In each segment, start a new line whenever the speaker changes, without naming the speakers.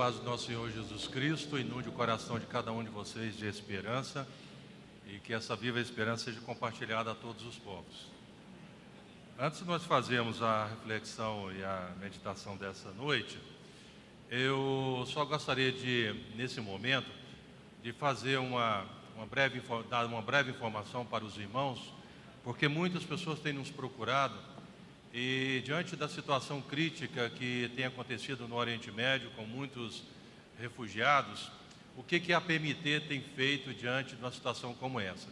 paz do nosso Senhor Jesus Cristo inunde o coração de cada um de vocês de esperança e que essa viva esperança seja compartilhada a todos os povos. Antes de nós fazermos a reflexão e a meditação dessa noite, eu só gostaria de, nesse momento, de fazer dar uma breve informação para os irmãos, porque muitas pessoas têm nos procurado e, diante da situação crítica que tem acontecido no Oriente Médio, com muitos refugiados, o que a PMT tem feito diante de uma situação como essa?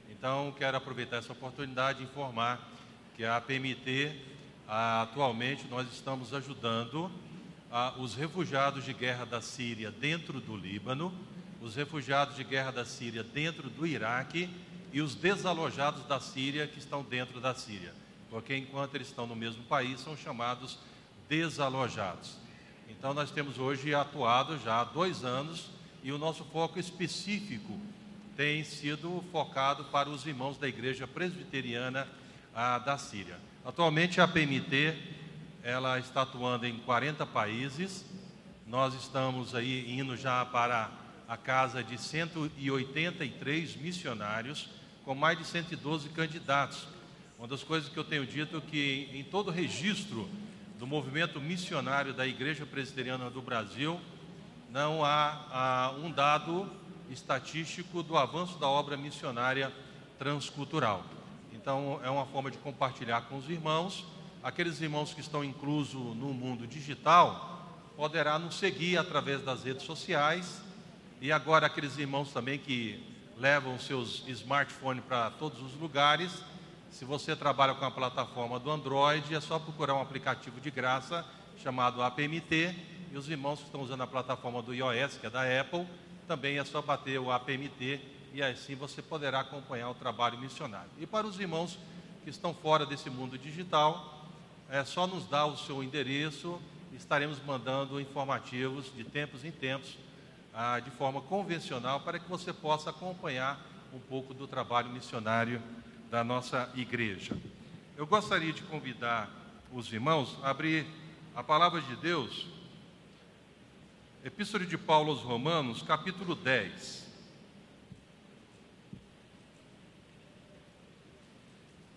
Então, quero aproveitar essa oportunidade e informar que a PMT, atualmente, nós estamos ajudando os refugiados de guerra da Síria dentro do Líbano, os refugiados de guerra da Síria dentro do Iraque e os desalojados da Síria que estão dentro da Síria, porque enquanto eles estão no mesmo país, são chamados desalojados. Então, nós temos hoje atuado já há 2 anos e o nosso foco específico tem sido focado para os irmãos da Igreja Presbiteriana da Síria. Atualmente, a PMT ela está atuando em 40 países. Nós estamos aí indo já para a casa de 183 missionários, com mais de 112 candidatos. Uma das coisas que eu tenho dito é que em todo o registro do movimento missionário da Igreja Presbiteriana do Brasil, não há um dado estatístico do avanço da obra missionária transcultural. Então, é uma forma de compartilhar com os irmãos. Aqueles irmãos que estão inclusos no mundo digital poderá nos seguir através das redes sociais. E agora, aqueles irmãos também que levam seus smartphones para todos os lugares, se você trabalha com a plataforma do Android, é só procurar um aplicativo de graça chamado APMT, e os irmãos que estão usando a plataforma do iOS, que é da Apple, também é só bater o APMT, e assim você poderá acompanhar o trabalho missionário. E para os irmãos que estão fora desse mundo digital, é só nos dar o seu endereço, estaremos mandando informativos de tempos em tempos, de forma convencional, para que você possa acompanhar um pouco do trabalho missionário da nossa igreja. Eu gostaria de convidar os irmãos a abrir a palavra de Deus, Epístola de Paulo aos Romanos, capítulo 10.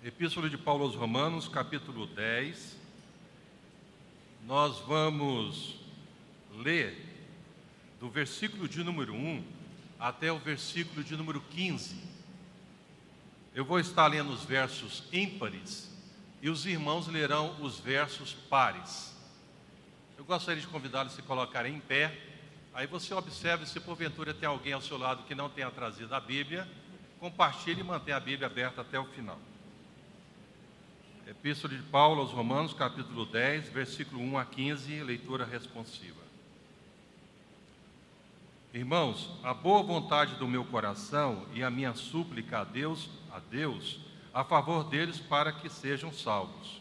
Epístola de Paulo aos Romanos, capítulo 10. Nós vamos ler do versículo de número 1 até o versículo de número 15. Eu vou estar lendo os versos ímpares e os irmãos lerão os versos pares. Eu gostaria de convidá-los a se colocarem em pé. Aí você observe se porventura tem alguém ao seu lado que não tenha trazido a Bíblia. Compartilhe e mantenha a Bíblia aberta até o final. Epístola de Paulo aos Romanos, capítulo 10, versículo 1 a 15, leitura responsiva. Irmãos, a boa vontade do meu coração e a minha súplica a Deus, a favor deles para que sejam salvos.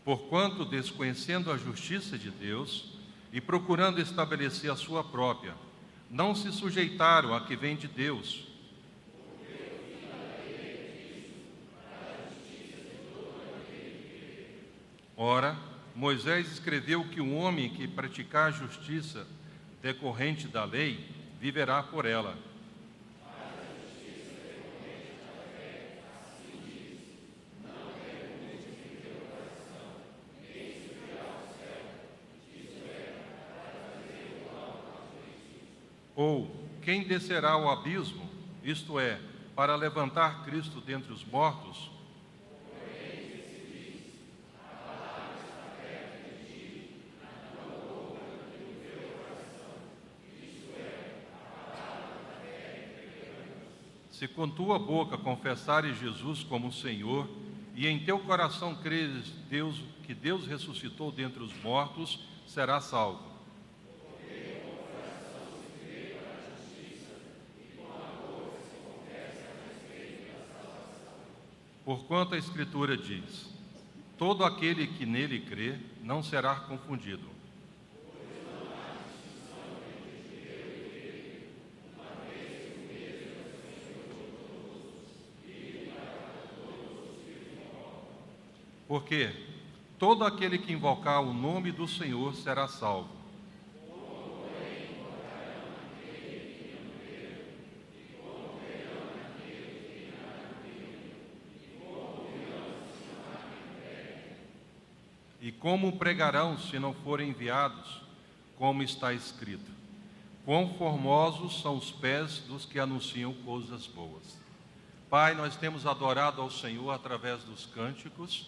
Porquanto, desconhecendo a justiça de Deus e procurando estabelecer a sua própria, não se sujeitaram à que vem de Deus. Ora, Moisés escreveu que um homem que praticar a justiça decorrente da lei, viverá por ela. Ou, quem descerá ao abismo, isto é, para levantar Cristo dentre os mortos? Se com tua boca confessares Jesus como Senhor, e em teu coração creres que Deus ressuscitou dentre os mortos, serás salvo. Porquanto a Escritura diz: todo aquele que nele crê não será confundido. Porque todo aquele que invocar o nome do Senhor será salvo. E como pregarão se não forem enviados? Como está escrito: quão formosos são os pés dos que anunciam coisas boas. Pai, nós temos adorado ao Senhor através dos cânticos,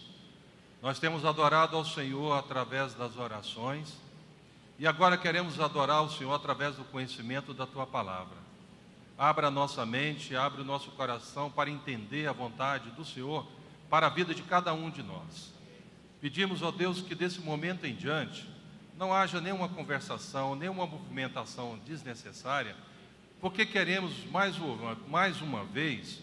nós temos adorado ao Senhor através das orações, e agora queremos adorar ao Senhor através do conhecimento da Tua Palavra. Abra a nossa mente, abre o nosso coração para entender a vontade do Senhor para a vida de cada um de nós. Pedimos, ó Deus, que desse momento em diante não haja nenhuma conversação, nenhuma movimentação desnecessária, porque queremos mais uma vez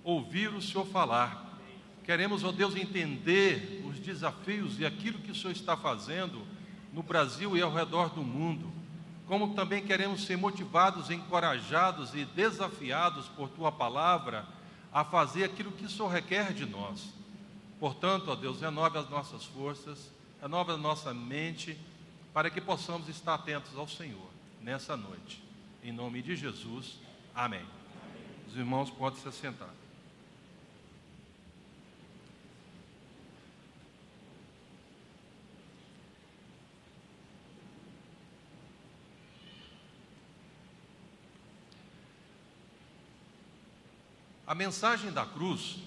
ouvir o Senhor falar. Queremos, ó Deus, entender os desafios e aquilo que o Senhor está fazendo no Brasil e ao redor do mundo. Como também queremos ser motivados, encorajados e desafiados por Tua Palavra a fazer aquilo que o Senhor requer de nós. Portanto, ó Deus, renove as nossas forças, renove a nossa mente, para que possamos estar atentos ao Senhor nessa noite. Em nome de Jesus, amém. Os irmãos podem se assentar. A mensagem da cruz,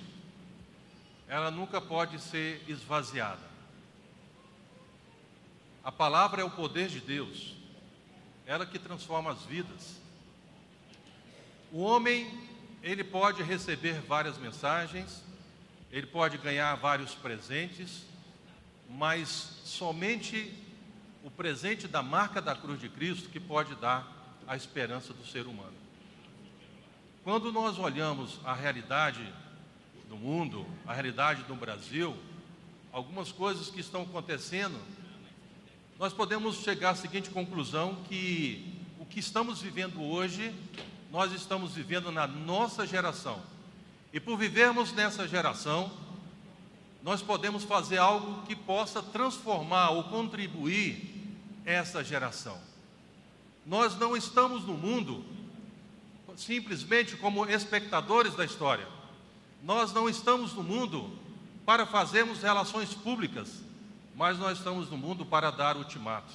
ela nunca pode ser esvaziada. A palavra é o poder de Deus, ela que transforma as vidas. O homem, ele pode receber várias mensagens, ele pode ganhar vários presentes, mas somente o presente da marca da cruz de Cristo que pode dar a esperança do ser humano. Quando nós olhamos a realidade do mundo, a realidade do Brasil, algumas coisas que estão acontecendo, nós podemos chegar à seguinte conclusão, que o que estamos vivendo hoje, nós estamos vivendo na nossa geração. E por vivermos nessa geração, nós podemos fazer algo que possa transformar ou contribuir essa geração. Nós não estamos no mundo simplesmente como espectadores da história. Nós não estamos no mundo para fazermos relações públicas, mas nós estamos no mundo para dar ultimato.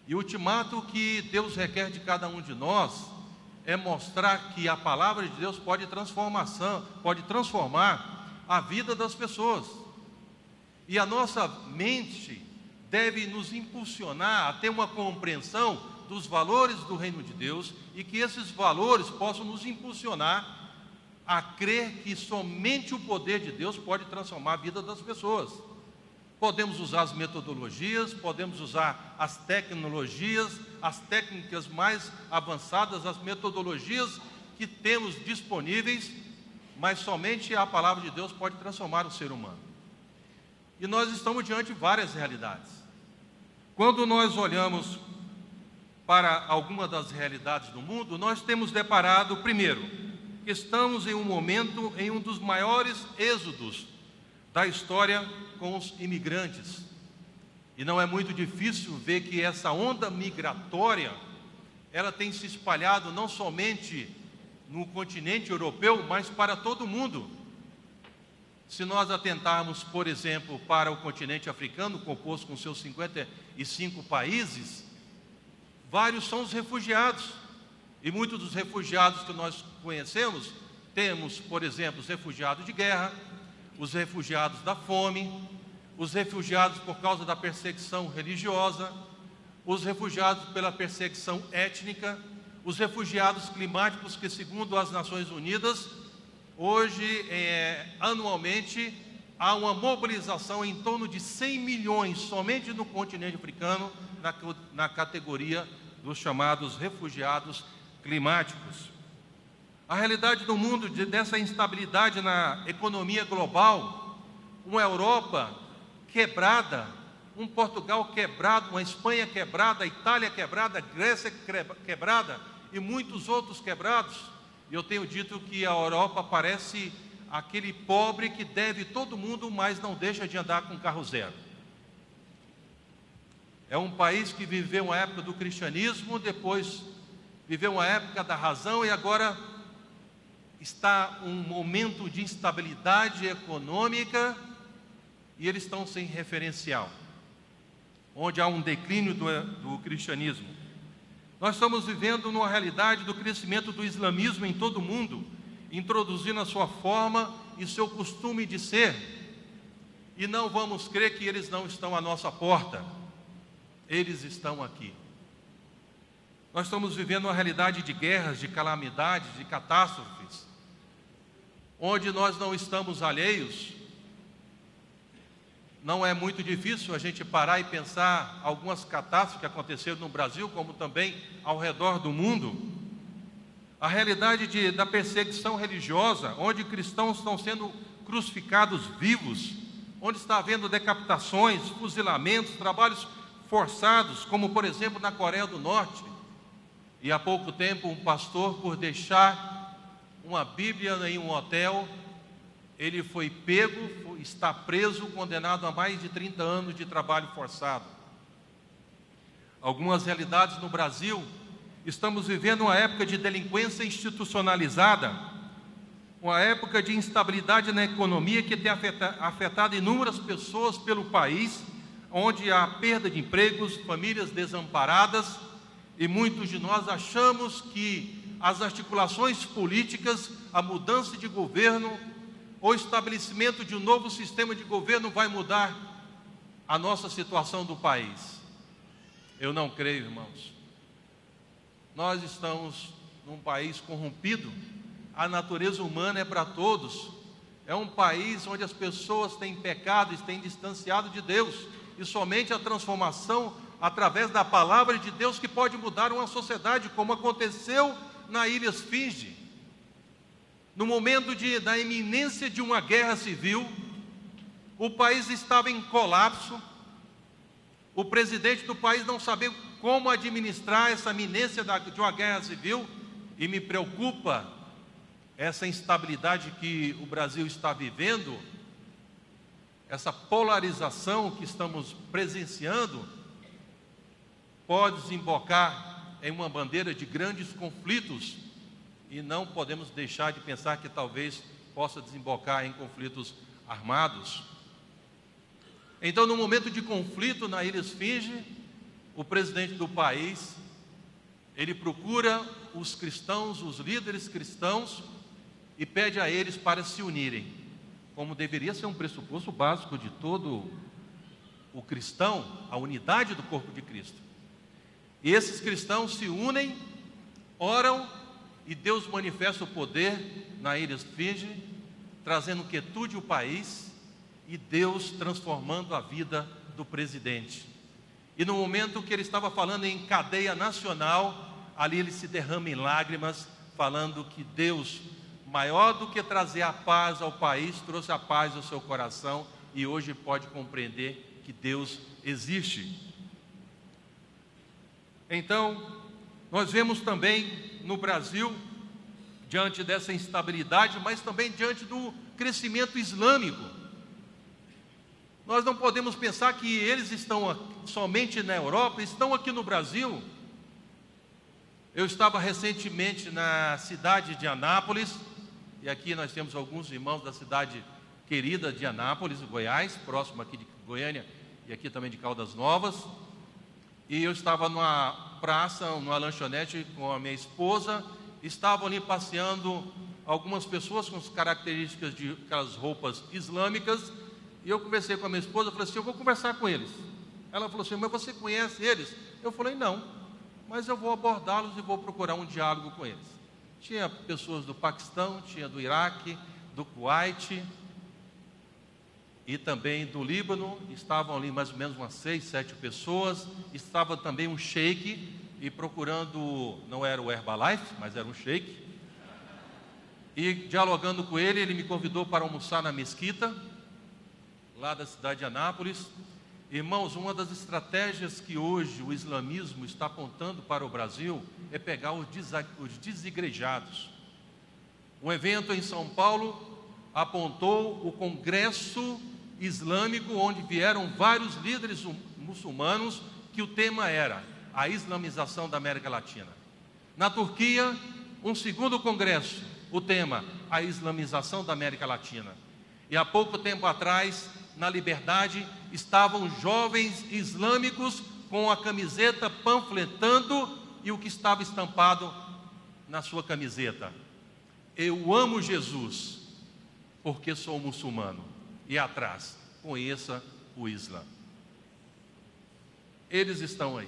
E o ultimato que Deus requer de cada um de nós é mostrar que a palavra de Deus pode transformar a vida das pessoas. E a nossa mente deve nos impulsionar a ter uma compreensão dos valores do reino de Deus, e que esses valores possam nos impulsionar a crer que somente o poder de Deus pode transformar a vida das pessoas. Podemos usar as metodologias, podemos usar as tecnologias, as técnicas mais avançadas, as metodologias que temos disponíveis, mas somente a palavra de Deus pode transformar o ser humano. E nós estamos diante de várias realidades. Quando nós olhamos para alguma das realidades do mundo, nós temos deparado, primeiro, que estamos em um momento, em um dos maiores êxodos da história com os imigrantes. E não é muito difícil ver que essa onda migratória, ela tem se espalhado não somente no continente europeu, mas para todo o mundo. Se nós atentarmos, por exemplo, para o continente africano, composto com seus 55 países, vários são os refugiados, e muitos dos refugiados que nós conhecemos, temos, por exemplo, os refugiados de guerra, os refugiados da fome, os refugiados por causa da perseguição religiosa, os refugiados pela perseguição étnica, os refugiados climáticos que, segundo as Nações Unidas, hoje, anualmente, há uma mobilização em torno de 100 milhões somente no continente africano, na categoria dos chamados refugiados climáticos. A realidade do mundo, dessa instabilidade na economia global, uma Europa quebrada, um Portugal quebrado, uma Espanha quebrada, a Itália quebrada, a Grécia quebrada e muitos outros quebrados. E eu tenho dito que a Europa parece aquele pobre que deve todo mundo, mas não deixa de andar com carro zero. É um país que viveu uma época do cristianismo, depois viveu uma época da razão e agora está um momento de instabilidade econômica e eles estão sem referencial, onde há um declínio do cristianismo. Nós estamos vivendo numa realidade do crescimento do islamismo em todo o mundo, introduzindo a sua forma e seu costume de ser, e não vamos crer que eles não estão à nossa porta, eles estão aqui. Nós estamos vivendo uma realidade de guerras, de calamidades, de catástrofes, onde nós não estamos alheios. Não é muito difícil a gente parar e pensar algumas catástrofes que aconteceram no Brasil, como também ao redor do mundo. A realidade da perseguição religiosa, onde cristãos estão sendo crucificados vivos, onde está havendo decapitações, fuzilamentos, trabalhos forçados, como por exemplo na Coreia do Norte. E há pouco tempo um pastor, por deixar uma Bíblia em um hotel, ele foi pego, está preso, condenado a mais de 30 anos de trabalho forçado. Algumas realidades no Brasil, estamos vivendo uma época de delinquência institucionalizada, uma época de instabilidade na economia que tem afetado inúmeras pessoas pelo país, onde há perda de empregos, famílias desamparadas, e muitos de nós achamos que as articulações políticas, a mudança de governo, o estabelecimento de um novo sistema de governo vai mudar a nossa situação do país. Eu não creio, irmãos. Nós estamos num país corrompido, a natureza humana é para todos, é um país onde as pessoas têm pecado e têm distanciado de Deus, e somente a transformação através da palavra de Deus que pode mudar uma sociedade, como aconteceu na Ilha Esfinge. No momento da iminência de uma guerra civil, o país estava em colapso, o presidente do país não sabia como administrar essa iminência de uma guerra civil, e me preocupa essa instabilidade que o Brasil está vivendo, essa polarização que estamos presenciando, pode desembocar em uma bandeira de grandes conflitos, e não podemos deixar de pensar que talvez possa desembocar em conflitos armados. Então, no momento de conflito na Ilha Esfinge, o presidente do país, ele procura os cristãos, os líderes cristãos, e pede a eles para se unirem, como deveria ser um pressuposto básico de todo o cristão, a unidade do corpo de Cristo. E esses cristãos se unem, oram, e Deus manifesta o poder na Ilha Esfinge, trazendo quietude ao país, e Deus transformando a vida do presidente. E no momento que ele estava falando em cadeia nacional, ali ele se derrama em lágrimas, falando que Deus, maior do que trazer a paz ao país, trouxe a paz ao seu coração, e hoje pode compreender que Deus existe. Então, nós vemos também no Brasil, diante dessa instabilidade, mas também diante do crescimento islâmico. Nós não podemos pensar que eles estão somente na Europa, estão aqui no Brasil. Eu estava recentemente na cidade de Anápolis, e aqui nós temos alguns irmãos da cidade querida de Anápolis, Goiás, próximo aqui de Goiânia e aqui também de Caldas Novas. E eu estava numa praça, numa lanchonete com a minha esposa, estavam ali passeando algumas pessoas com as características de aquelas roupas islâmicas, e eu conversei com a minha esposa, falei assim, eu vou conversar com eles. Ela falou assim, mas você conhece eles? Eu falei, não, mas eu vou abordá-los e vou procurar um diálogo com eles. Tinha pessoas do Paquistão, tinha do Iraque, do Kuwait, e também do Líbano, estavam ali mais ou menos umas 6, 7 pessoas, estava também um sheik, e procurando, não era o Herbalife, mas era um sheik, e dialogando com ele, ele me convidou para almoçar na mesquita, lá da cidade de Anápolis. Irmãos, uma das estratégias que hoje o islamismo está apontando para o Brasil é pegar os desigrejados. Um evento em São Paulo, apontou o Congresso Islâmico, onde vieram vários líderes muçulmanos, que o tema era a islamização da América Latina. Na Turquia, um segundo congresso, o tema a islamização da América Latina. E há pouco tempo atrás, na Liberdade, estavam jovens islâmicos com a camiseta panfletando, e o que estava estampado na sua camiseta: eu amo Jesus porque sou muçulmano. E atrás, conheça o Islã. Eles estão aí.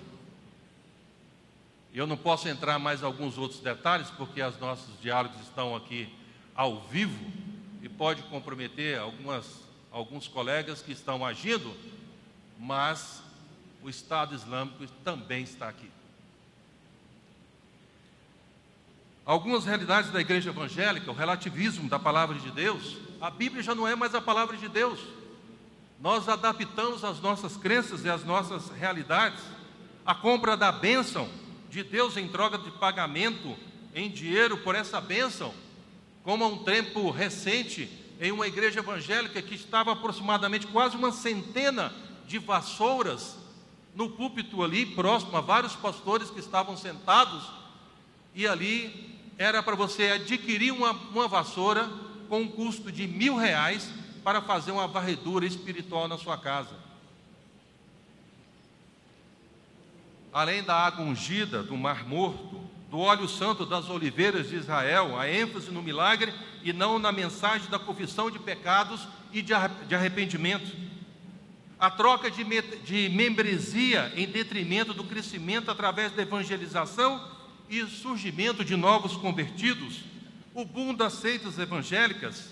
Eu não posso entrar mais em alguns outros detalhes, porque os nossos diálogos estão aqui ao vivo e pode comprometer alguns colegas que estão agindo, mas o Estado Islâmico também está aqui. Algumas realidades da igreja evangélica, o relativismo da palavra de Deus, a Bíblia já não é mais a palavra de Deus. Nós adaptamos as nossas crenças e as nossas realidades. A compra da bênção de Deus em troca de pagamento em dinheiro por essa bênção, como há um tempo recente, em uma igreja evangélica que estava aproximadamente quase uma centena de vassouras no púlpito ali, próximo a vários pastores que estavam sentados, e ali era para você adquirir uma vassoura com um custo de R$1.000 para fazer uma varredura espiritual na sua casa. Além da água ungida do Mar Morto, do óleo santo das oliveiras de Israel, a ênfase no milagre e não na mensagem da confissão de pecados e de arrependimento. A troca de membresia em detrimento do crescimento através da evangelização e surgimento de novos convertidos. O boom das seitas evangélicas,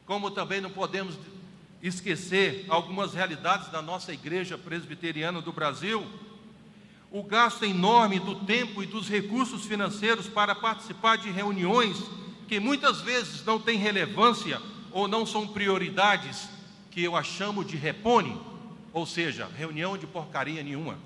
como também não podemos esquecer algumas realidades da nossa igreja presbiteriana do Brasil, o gasto enorme do tempo e dos recursos financeiros para participar de reuniões que muitas vezes não têm relevância ou não são prioridades, que eu a chamo de repone, ou seja, reunião de porcaria nenhuma.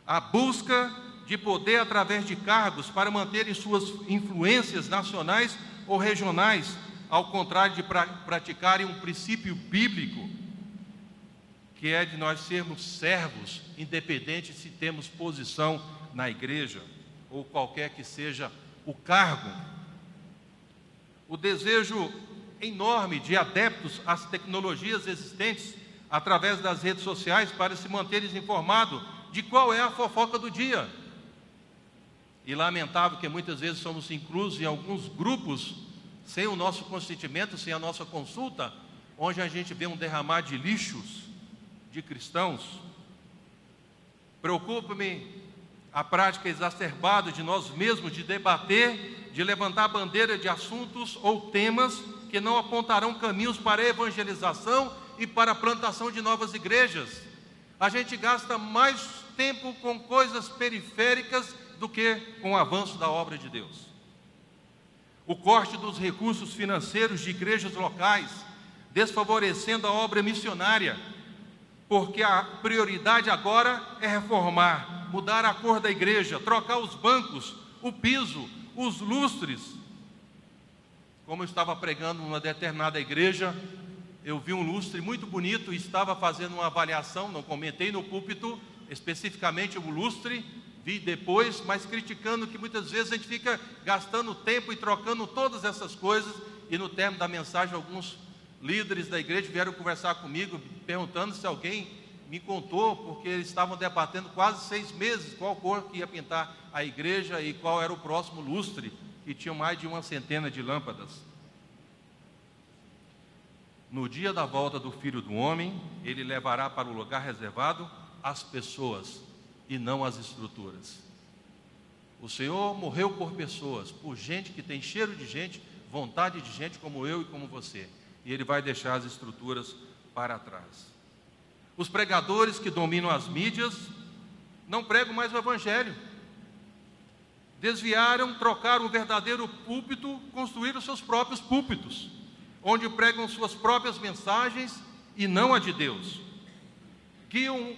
A busca de poder através de cargos para manterem suas influências nacionais ou regionais, ao contrário de praticarem um princípio bíblico, que é de nós sermos servos, independente se temos posição na igreja, ou qualquer que seja o cargo. O desejo enorme de adeptos às tecnologias existentes, através das redes sociais, para se manterem informados de qual é a fofoca do dia. E lamentável que muitas vezes somos inclusos em alguns grupos, sem o nosso consentimento, sem a nossa consulta, onde a gente vê um derramar de lixos de cristãos. Preocupa-me a prática exacerbada de nós mesmos de debater, de levantar bandeira de assuntos ou temas que não apontarão caminhos para a evangelização e para a plantação de novas igrejas. A gente gasta mais tempo com coisas periféricas do que com o avanço da obra de Deus. O corte dos recursos financeiros de igrejas locais, desfavorecendo a obra missionária, porque a prioridade agora é reformar, mudar a cor da igreja, trocar os bancos, o piso, os lustres. Como eu estava pregando numa determinada igreja, eu vi um lustre muito bonito e estava fazendo uma avaliação, não comentei no púlpito especificamente o lustre, vi depois, mas criticando que muitas vezes a gente fica gastando tempo e trocando todas essas coisas, e no término da mensagem alguns líderes da igreja vieram conversar comigo, perguntando se alguém me contou, porque eles estavam debatendo quase 6 meses qual cor que ia pintar a igreja e qual era o próximo lustre, que tinha mais de 100 de lâmpadas. No dia da volta do Filho do Homem, ele levará para o lugar reservado as pessoas e não as estruturas. O Senhor morreu por pessoas, por gente que tem cheiro de gente, vontade de gente como eu e como você. E ele vai deixar as estruturas para trás. Os pregadores que dominam as mídias não pregam mais o evangelho. Desviaram, trocaram o verdadeiro púlpito, construíram seus próprios púlpitos, onde pregam suas próprias mensagens e não a de Deus. Guiam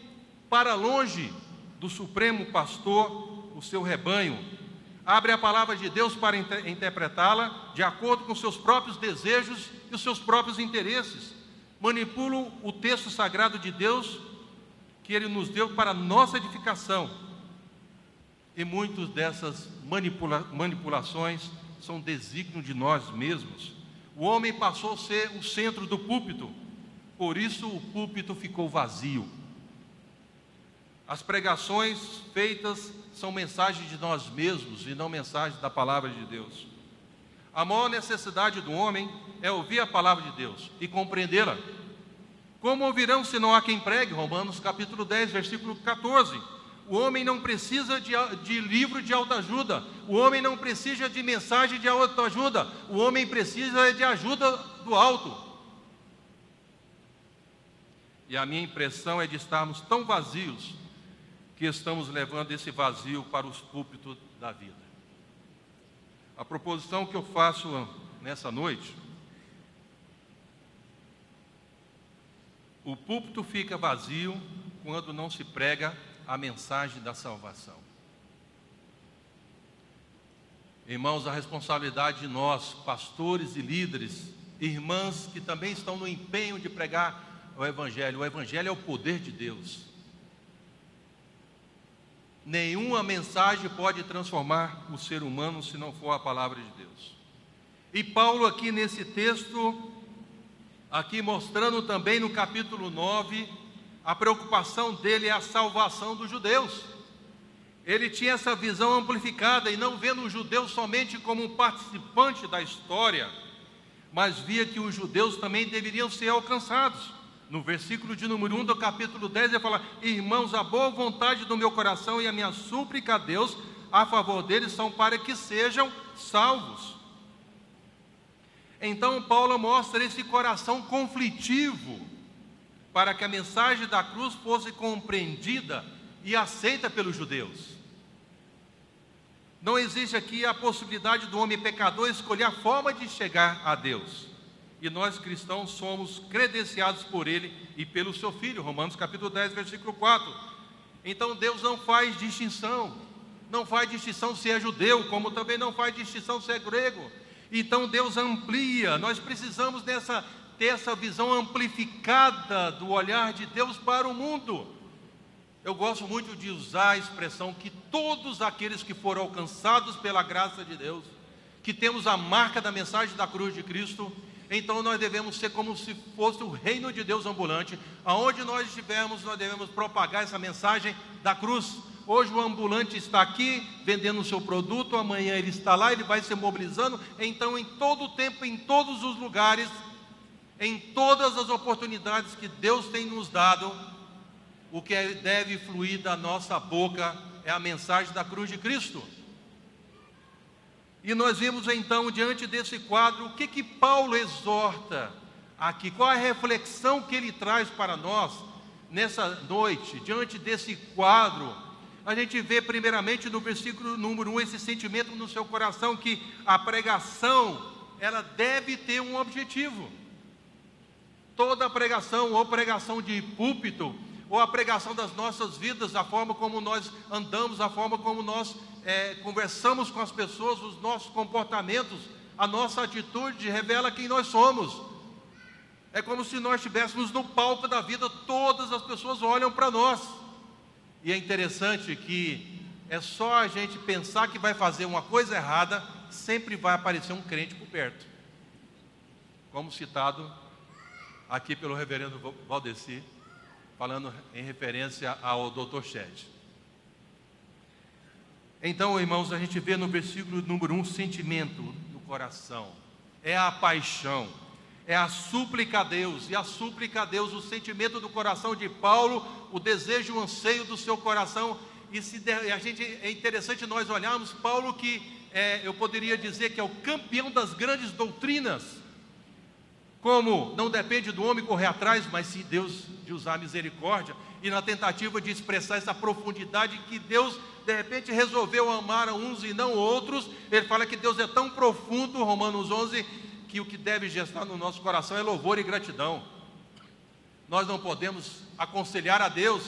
para longe do supremo pastor o seu rebanho, abre a palavra de Deus para interpretá-la de acordo com seus próprios desejos e os seus próprios interesses. Manipulam o texto sagrado de Deus que Ele nos deu para nossa edificação. E muitas dessas manipulações são desígnio de nós mesmos. O homem passou a ser o centro do púlpito, por isso o púlpito ficou vazio. As pregações feitas são mensagens de nós mesmos e não mensagens da palavra de Deus. A maior necessidade do homem é ouvir a palavra de Deus e compreendê-la. Como ouvirão se não há quem pregue? Romanos capítulo 10, versículo 14. O homem não precisa de livro de autoajuda. O homem não precisa de mensagem de autoajuda. O homem precisa de ajuda do alto. E a minha impressão é de estarmos tão vazios que estamos levando esse vazio para os púlpitos da vida. A proposição que eu faço nessa noite: o púlpito fica vazio quando não se prega a mensagem da salvação. Irmãos, a responsabilidade de nós, pastores e líderes, irmãs que também estão no empenho de pregar o Evangelho é o poder de Deus. Nenhuma mensagem pode transformar o ser humano se não for a palavra de Deus. E Paulo aqui nesse texto, aqui mostrando também no capítulo 9, a preocupação dele é a salvação dos judeus. Ele tinha essa visão amplificada e não vendo os judeus somente como um participante da história, mas via que os judeus também deveriam ser alcançados. No versículo de número 1 do capítulo 10, ele fala: irmãos, a boa vontade do meu coração e a minha súplica a Deus a favor deles são para que sejam salvos. Então Paulo mostra esse coração conflitivo para que a mensagem da cruz fosse compreendida e aceita pelos judeus. Não existe aqui a possibilidade do homem pecador escolher a forma de chegar a Deus. E nós cristãos somos credenciados por Ele e pelo Seu Filho, Romanos capítulo 10, versículo 4. Então Deus não faz distinção, não faz distinção se é judeu, como também não faz distinção se é grego. Então Deus amplia, nós precisamos ter essa visão amplificada do olhar de Deus para o mundo. Eu gosto muito de usar a expressão que todos aqueles que foram alcançados pela graça de Deus, que temos a marca da mensagem da cruz de Cristo, então nós devemos ser como se fosse o reino de Deus ambulante. Aonde nós estivermos, nós devemos propagar essa mensagem da cruz. Hoje o ambulante está aqui vendendo o seu produto, amanhã ele está lá, ele vai se mobilizando. Então em todo o tempo, em todos os lugares, em todas as oportunidades que Deus tem nos dado, o que deve fluir da nossa boca é a mensagem da cruz de Cristo. E nós vimos então, diante desse quadro, o que Paulo exorta aqui, qual a reflexão que ele traz para nós nessa noite, diante desse quadro. A gente vê primeiramente no versículo número 1 esse sentimento no seu coração que a pregação, ela deve ter um objetivo. Toda pregação, ou pregação de púlpito, ou a pregação das nossas vidas, a forma como nós andamos, a forma como nós conversamos com as pessoas, os nossos comportamentos, a nossa atitude revela quem nós somos. É como se nós estivéssemos no palco da vida, todas as pessoas olham para nós. E é interessante que é só a gente pensar que vai fazer uma coisa errada, sempre vai aparecer um crente por perto. Como citado aqui pelo reverendo Valdeci, falando em referência ao Dr. Ched. Então, irmãos, a gente vê no versículo número 1 o sentimento do coração, é a paixão, é a súplica a Deus, e a súplica a Deus, o sentimento do coração de Paulo, o desejo, o anseio do seu coração. É interessante nós olharmos Paulo, que eu poderia dizer que é o campeão das grandes doutrinas. Como não depende do homem correr atrás, mas sim Deus de usar misericórdia, e na tentativa de expressar essa profundidade que Deus de repente resolveu amar a uns e não outros. Ele fala que Deus é tão profundo, Romanos 11, que o que deve gestar no nosso coração é louvor e gratidão. Nós não podemos aconselhar a Deus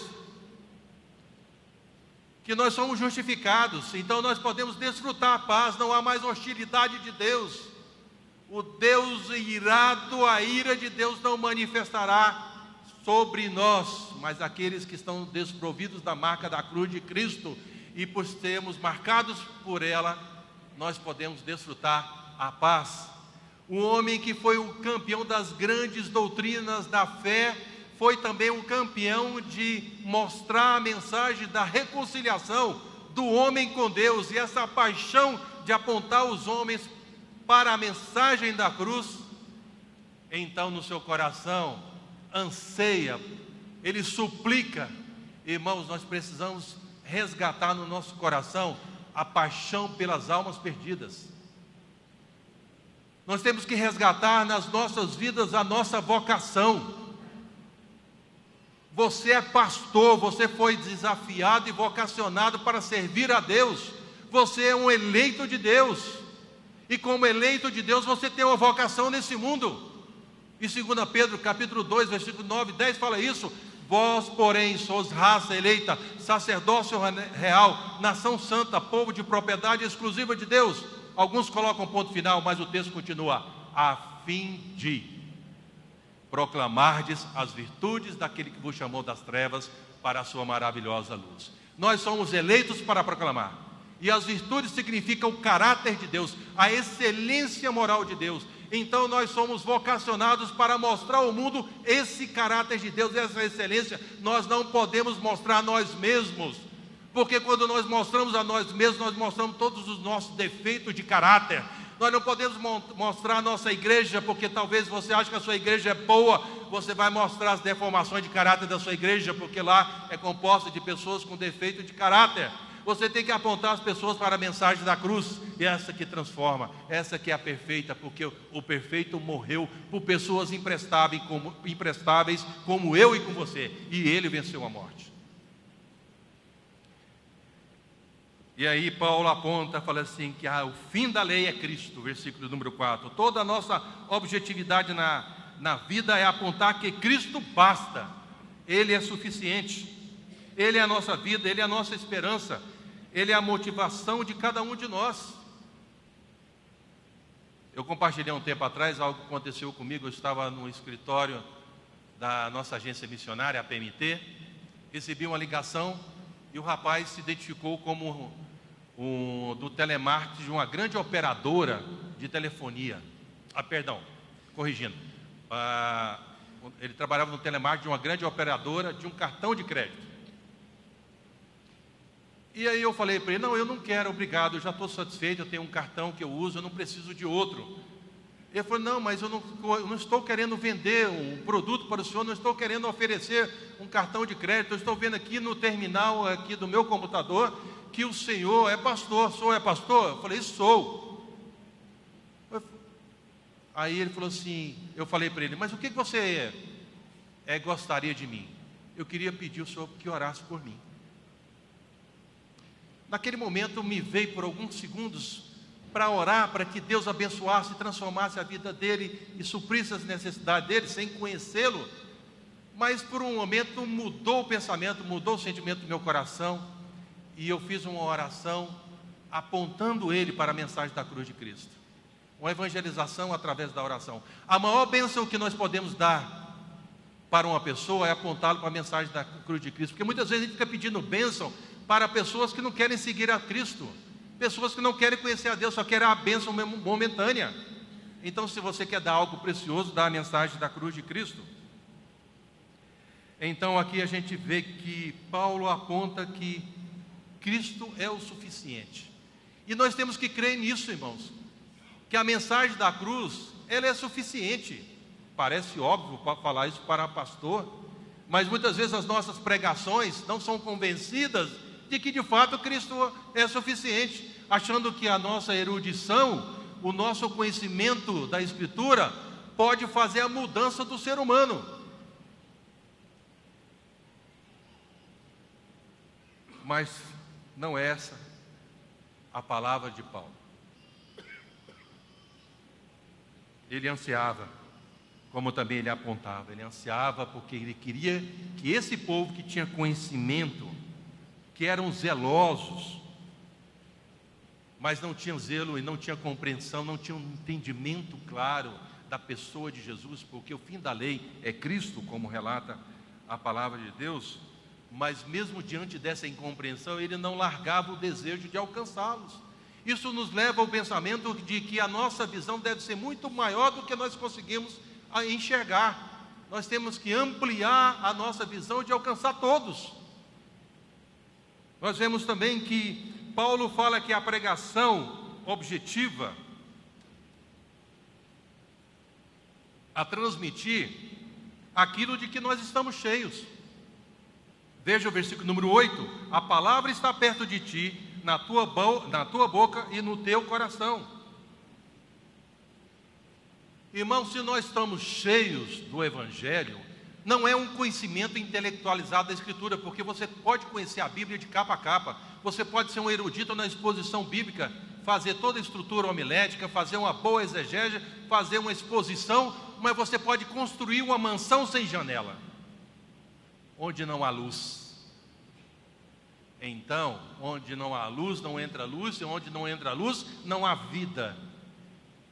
que nós somos justificados, então nós podemos desfrutar a paz, não há mais hostilidade de Deus. O Deus irado, a ira de Deus não manifestará sobre nós, mas aqueles que estão desprovidos da marca da cruz de Cristo, e por sermos marcados por ela, nós podemos desfrutar a paz. O homem que foi o campeão das grandes doutrinas da fé, foi também o campeão de mostrar a mensagem da reconciliação do homem com Deus, e essa paixão de apontar os homens para a mensagem da cruz. Então no seu coração anseia, ele suplica. Irmãos, nós precisamos resgatar no nosso coração a paixão pelas almas perdidas. Nós temos que resgatar nas nossas vidas a nossa vocação. Você é pastor, você foi desafiado e vocacionado para servir a Deus. Você é um eleito de Deus, e como eleito de Deus você tem uma vocação nesse mundo. E 2 Pedro capítulo 2, versículo 9 e 10 fala isso: vós porém sois raça eleita, sacerdócio real, nação santa, povo de propriedade exclusiva de Deus. Alguns colocam ponto final, mas o texto continua: a fim de proclamardes as virtudes daquele que vos chamou das trevas para a sua maravilhosa luz. Nós somos eleitos para proclamar, e as virtudes significam o caráter de Deus, a excelência moral de Deus. Então nós somos vocacionados para mostrar ao mundo esse caráter de Deus, essa excelência. Nós não podemos mostrar a nós mesmos, porque quando nós mostramos a nós mesmos, nós mostramos todos os nossos defeitos de caráter. Nós não podemos mostrar a nossa igreja, porque talvez você ache que a sua igreja é boa, você vai mostrar as deformações de caráter da sua igreja, porque lá é composta de pessoas com defeito de caráter. Você tem que apontar as pessoas para a mensagem da cruz, e essa que transforma, essa que é a perfeita, porque o perfeito morreu por pessoas imprestáveis como eu e com você, e ele venceu a morte. E aí Paulo aponta, fala assim, que o fim da lei é Cristo, versículo número 4. Toda a nossa objetividade na vida é apontar que Cristo basta, Ele é suficiente, Ele é a nossa vida, Ele é a nossa esperança, Ele é a motivação de cada um de nós. Eu compartilhei um tempo atrás, algo que aconteceu comigo. Eu estava no escritório da nossa agência missionária, a PMT, recebi uma ligação, e o rapaz se identificou como do telemarketing de uma grande operadora de telefonia. Ele trabalhava no telemarketing de uma grande operadora de um cartão de crédito. E aí eu falei para ele: não, eu não quero, obrigado, eu já estou satisfeito, eu tenho um cartão que eu uso, eu não preciso de outro. Ele falou: não, mas eu não estou querendo vender um produto para o senhor, não estou querendo oferecer um cartão de crédito, eu estou vendo aqui no terminal aqui do meu computador que o senhor é pastor. O senhor é pastor? Eu falei: sou. Aí ele falou assim, eu falei para ele: mas o que você gostaria de mim? Eu queria pedir ao senhor que orasse por mim. Naquele momento me veio por alguns segundos para orar, para que Deus abençoasse e transformasse a vida dele e suprisse as necessidades dele, sem conhecê-lo. Mas por um momento mudou o pensamento, mudou o sentimento do meu coração, e eu fiz uma oração apontando ele para a mensagem da cruz de Cristo. Uma evangelização através da oração. A maior bênção que nós podemos dar para uma pessoa é apontá-lo para a mensagem da cruz de Cristo, porque muitas vezes a gente fica pedindo bênção para pessoas que não querem seguir a Cristo, pessoas que não querem conhecer a Deus, só querem a bênção momentânea. Então, se você quer dar algo precioso, dá a mensagem da cruz de Cristo. Então aqui a gente vê que Paulo aponta que Cristo é o suficiente, e nós temos que crer nisso, irmãos, que a mensagem da cruz, ela é suficiente. Parece óbvio falar isso para pastor, mas muitas vezes as nossas pregações não são convencidas de que de fato Cristo é suficiente, achando que a nossa erudição, o nosso conhecimento da Escritura pode fazer a mudança do ser humano. Mas não é essa a palavra de Paulo. Ele ansiava, como também ele apontava, ele ansiava porque ele queria que esse povo que tinha conhecimento que eram zelosos, mas não tinham zelo e não tinham compreensão, não tinham um entendimento claro da pessoa de Jesus, porque o fim da lei é Cristo, como relata a palavra de Deus. Mas mesmo diante dessa incompreensão, ele não largava o desejo de alcançá-los. Isso nos leva ao pensamento de que a nossa visão deve ser muito maior do que nós conseguimos enxergar. Nós temos que ampliar a nossa visão de alcançar todos. Nós vemos também que Paulo fala que a pregação objetiva a transmitir aquilo de que nós estamos cheios. Veja o versículo número 8: a palavra está perto de ti, na tua boca e no teu coração. Irmão, se nós estamos cheios do Evangelho, não é um conhecimento intelectualizado da Escritura, porque você pode conhecer a Bíblia de capa a capa, você pode ser um erudito na exposição bíblica, fazer toda a estrutura homilética, fazer uma boa exegese, fazer uma exposição, mas você pode construir uma mansão sem janela, onde não há luz. Então, onde não há luz, não entra luz, e onde não entra luz, não há vida.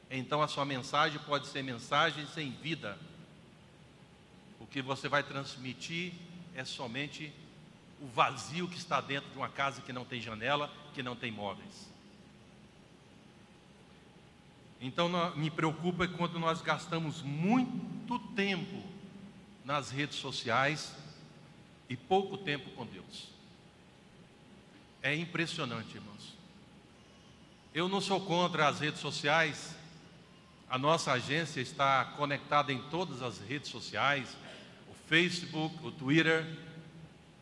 Então a sua mensagem pode ser mensagem sem vida. O que você vai transmitir é somente o vazio que está dentro de uma casa que não tem janela, que não tem móveis. Então me preocupa quando nós gastamos muito tempo nas redes sociais e pouco tempo com Deus. É impressionante, irmãos. Eu não sou contra as redes sociais. A nossa agência está conectada em todas as redes sociais, o Facebook, o Twitter,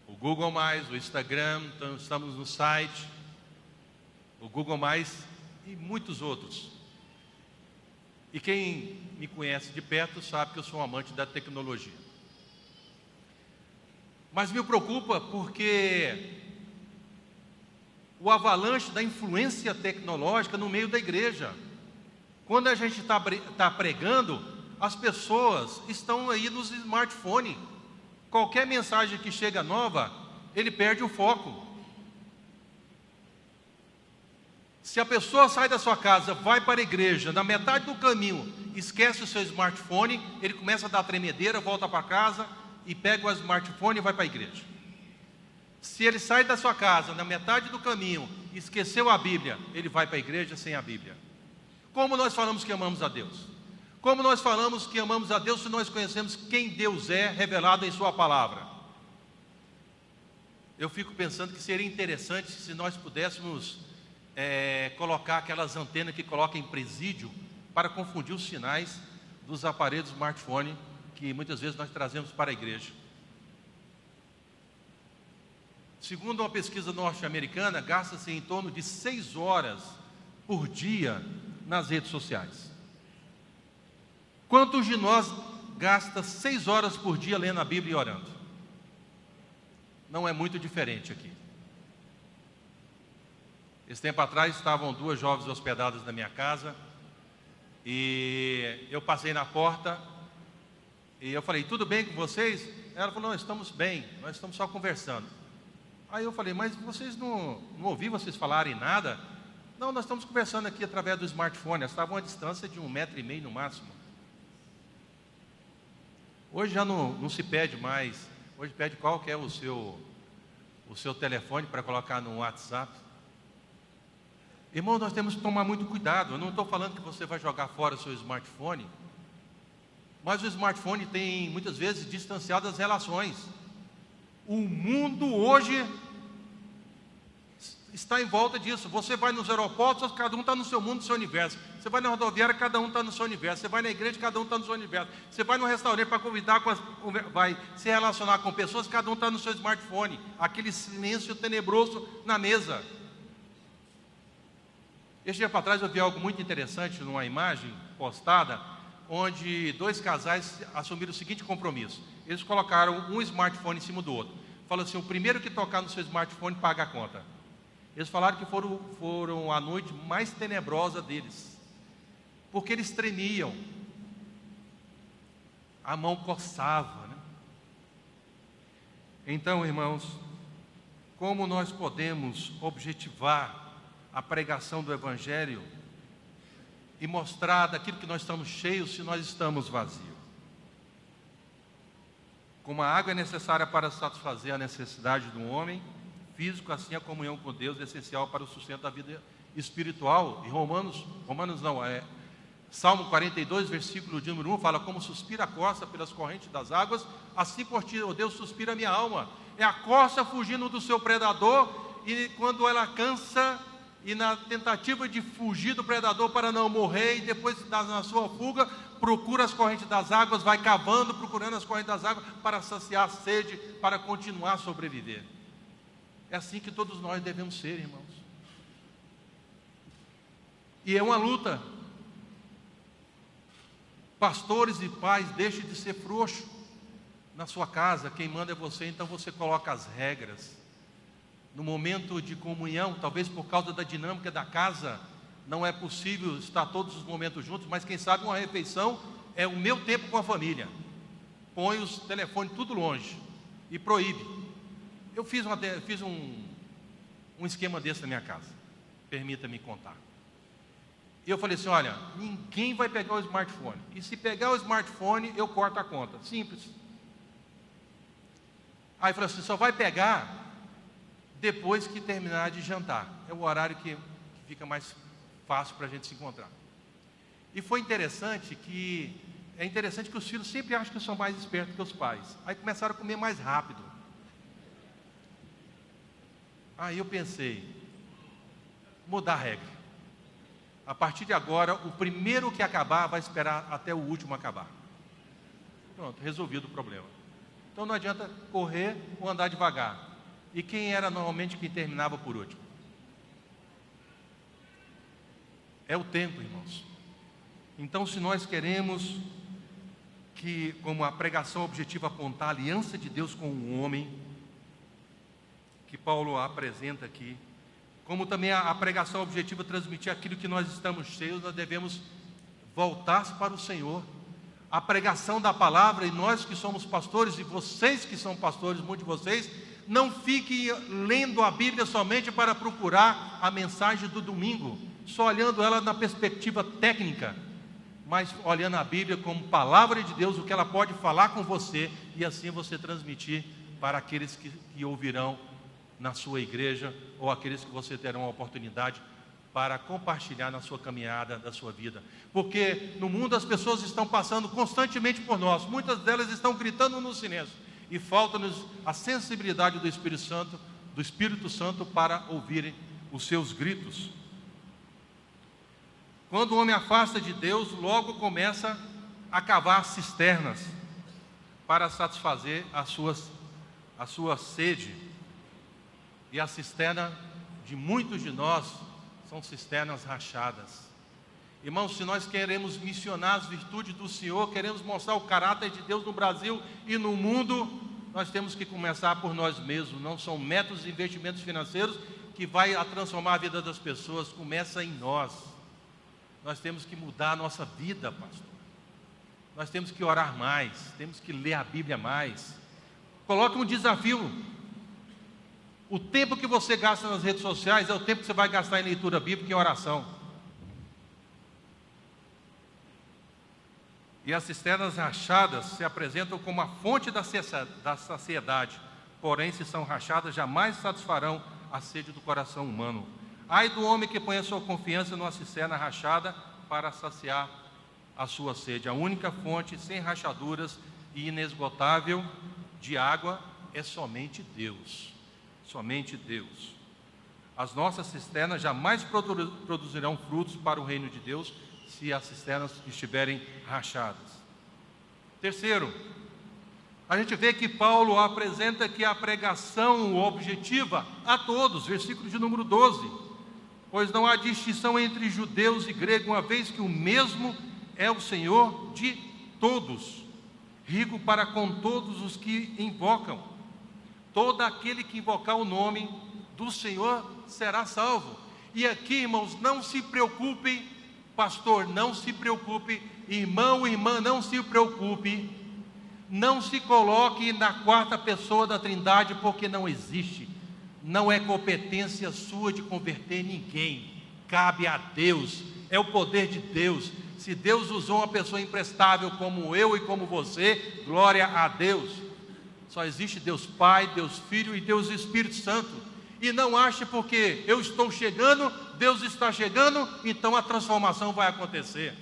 o Google+, o Instagram, então estamos no site, o Google+, e muitos outros. E quem me conhece de perto sabe que eu sou um amante da tecnologia. Mas me preocupa porque o avalanche da influência tecnológica no meio da igreja. Quando a gente está pregando, as pessoas estão aí nos smartphones. Qualquer mensagem que chega nova, ele perde o foco. Se a pessoa sai da sua casa, vai para a igreja, na metade do caminho, esquece o seu smartphone, ele começa a dar tremedeira, volta para casa e pega o smartphone e vai para a igreja. Se ele sai da sua casa, na metade do caminho, esqueceu a Bíblia, ele vai para a igreja sem a Bíblia. Como nós falamos que amamos a Deus? Como nós falamos que amamos a Deus se nós conhecemos quem Deus é, revelado em sua palavra? Eu fico pensando que seria interessante se nós pudéssemos colocar aquelas antenas que colocam em presídio para confundir os sinais dos aparelhos smartphone que muitas vezes nós trazemos para a igreja. Segundo uma pesquisa norte-americana, gasta-se em torno de 6 horas por dia nas redes sociais. Quantos de nós gasta 6 horas por dia lendo a Bíblia e orando? Não é muito diferente aqui. Esse tempo atrás estavam 2 jovens hospedadas na minha casa e eu passei na porta e eu falei: tudo bem com vocês? Ela falou: não, estamos bem, nós estamos só conversando. Aí eu falei: mas vocês não ouvi vocês falarem nada? Não, nós estamos conversando aqui através do smartphone. Elas estavam a uma distância de 1,5 m no máximo. Hoje já não se pede mais. Hoje pede qual que é o seu telefone para colocar no WhatsApp. Irmão, nós temos que tomar muito cuidado. Eu não estou falando que você vai jogar fora o seu smartphone, mas o smartphone tem muitas vezes distanciado as relações. O mundo hoje está em volta disso. Você vai nos aeroportos, cada um está no seu mundo, no seu universo. Você vai na rodoviária, cada um está no seu universo. Você vai na igreja, cada um está no seu universo. Você vai no restaurante para convidar, vai se relacionar com pessoas, cada um está no seu smartphone. Aquele silêncio tenebroso na mesa. Este dia para trás eu vi algo muito interessante numa imagem postada, onde 2 casais assumiram o seguinte compromisso. Eles colocaram um smartphone em cima do outro. Falaram assim: o primeiro que tocar no seu smartphone paga a conta. Eles falaram que foram a noite mais tenebrosa deles, porque eles tremiam, a mão coçava, né? Então, irmãos, como nós podemos objetivar a pregação do Evangelho e mostrar daquilo que nós estamos cheios se nós estamos vazios. Como a água é necessária para satisfazer a necessidade do homem físico, assim a comunhão com Deus é essencial para o sustento da vida espiritual. E Salmo 42, versículo de número 1, fala: como suspira a corça pelas correntes das águas, assim por ti, ó Deus, suspira a minha alma. É a corça fugindo do seu predador, e quando ela cansa, e na tentativa de fugir do predador para não morrer, e depois na sua fuga, procura as correntes das águas, vai cavando, procurando as correntes das águas, para saciar a sede, para continuar a sobreviver. É assim que todos nós devemos ser, irmãos. E é uma luta. Pastores e pais, deixem de ser frouxos na sua casa. Quem manda é você, então você coloca as regras. No momento de comunhão, talvez por causa da dinâmica da casa, não é possível estar todos os momentos juntos, mas quem sabe uma refeição é o meu tempo com a família. Põe os telefones tudo longe e proíbe. Eu fiz um esquema desse na minha casa, permita-me contar. E eu falei assim: olha, ninguém vai pegar o smartphone, e se pegar o smartphone, eu corto a conta, simples. Aí eu falei assim: só vai pegar depois que terminar de jantar, é o horário que fica mais fácil para a gente se encontrar. E foi interessante que os filhos sempre acham que são mais espertos que os pais. Aí começaram a comer mais rápido. Aí eu pensei, mudar a regra. A partir de agora, o primeiro que acabar vai esperar até o último acabar. Pronto, resolvido o problema. Então não adianta correr ou andar devagar. E quem era normalmente quem terminava por último? É o tempo, irmãos. Então, se nós queremos que, como a pregação objetiva, apontar a aliança de Deus com o homem, que Paulo apresenta aqui, como também a pregação objetiva transmitir aquilo que nós estamos cheios, nós devemos voltar para o Senhor. A pregação da palavra, e nós que somos pastores, e vocês que são pastores, muitos de vocês, não fiquem lendo a Bíblia somente para procurar a mensagem do domingo, só olhando ela na perspectiva técnica, mas olhando a Bíblia como palavra de Deus, o que ela pode falar com você, e assim você transmitir para aqueles que ouvirão na sua igreja, ou aqueles que você terá uma oportunidade para compartilhar na sua caminhada da sua vida. Porque no mundo as pessoas estão passando constantemente por nós, muitas delas estão gritando no silêncio, e falta-nos a sensibilidade do Espírito Santo para ouvirem os seus gritos. Quando o homem afasta de Deus, logo começa a cavar cisternas para satisfazer a sua sede. E a cisterna de muitos de nós são cisternas rachadas. Irmãos, se nós queremos missionar as virtudes do Senhor, queremos mostrar o caráter de Deus no Brasil e no mundo, nós temos que começar por nós mesmos. Não são métodos de investimentos financeiros que vai transformar a vida das pessoas, começa em nós. Nós temos que mudar a nossa vida, pastor. Nós temos que orar mais, temos que ler a Bíblia mais. Coloque um desafio. O tempo que você gasta nas redes sociais é o tempo que você vai gastar em leitura bíblica e em oração. E as cisternas rachadas se apresentam como a fonte da saciedade, porém, se são rachadas, jamais satisfarão a sede do coração humano. Ai do homem que põe a sua confiança numa cisterna rachada para saciar a sua sede. A única fonte sem rachaduras e inesgotável de água é somente Deus. Somente Deus. As nossas cisternas jamais produzirão frutos para o reino de Deus se as cisternas estiverem rachadas. Terceiro, a gente vê que Paulo apresenta que a pregação objetiva a todos, versículo de número 12, pois não há distinção entre judeus e gregos, uma vez que o mesmo é o Senhor de todos, rico para com todos os que invocam. Todo aquele que invocar o nome do Senhor será salvo. E aqui, irmãos, não se preocupem, pastor, não se preocupe, irmão, irmã, não se preocupe, não se coloque na quarta pessoa da Trindade, porque não existe. não é competência sua de converter ninguém, cabe a Deus, é o poder de Deus. Se Deus usou uma pessoa imprestável como eu e como você, glória a Deus. Só existe Deus Pai, Deus Filho e Deus Espírito Santo. E não ache porque eu estou chegando, Deus está chegando, então a transformação vai acontecer.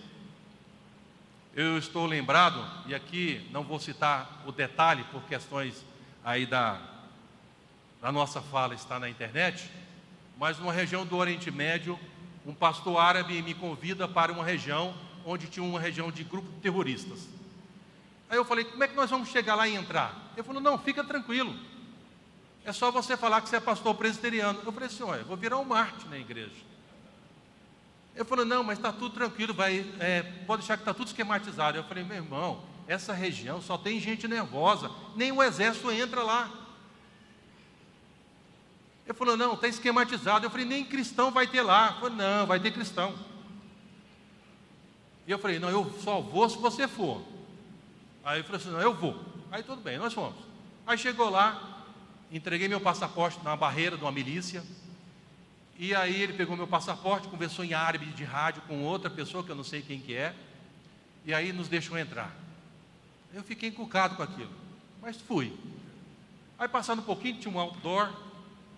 Eu estou lembrado, e aqui não vou citar o detalhe por questões aí da nossa fala, está na internet, mas numa região do Oriente Médio, um pastor árabe me convida para uma região onde tinha uma região de grupo de terroristas. Aí eu falei, como é que nós vamos chegar lá e entrar? Ele falou, não, fica tranquilo, é só você falar que você é pastor presbiteriano. Eu falei assim, olha, eu vou virar um mártir na igreja. Ele falou, não, mas está tudo tranquilo, pode deixar que está tudo esquematizado. Eu falei, meu irmão, essa região só tem gente nervosa, nem o exército entra lá. Ele falou, não, está esquematizado. Eu falei, nem cristão vai ter lá. Ele falou, não, vai ter cristão. E eu falei, não, eu só vou se você for. Aí ele falou assim, não, eu vou. Aí tudo bem, nós fomos. Aí chegou lá, entreguei meu passaporte na barreira de uma milícia. E aí ele pegou meu passaporte, conversou em árabe de rádio com outra pessoa, que eu não sei quem que é. E aí nos deixou entrar. Eu fiquei encucado com aquilo, mas fui. Aí passando um pouquinho, tinha um outdoor,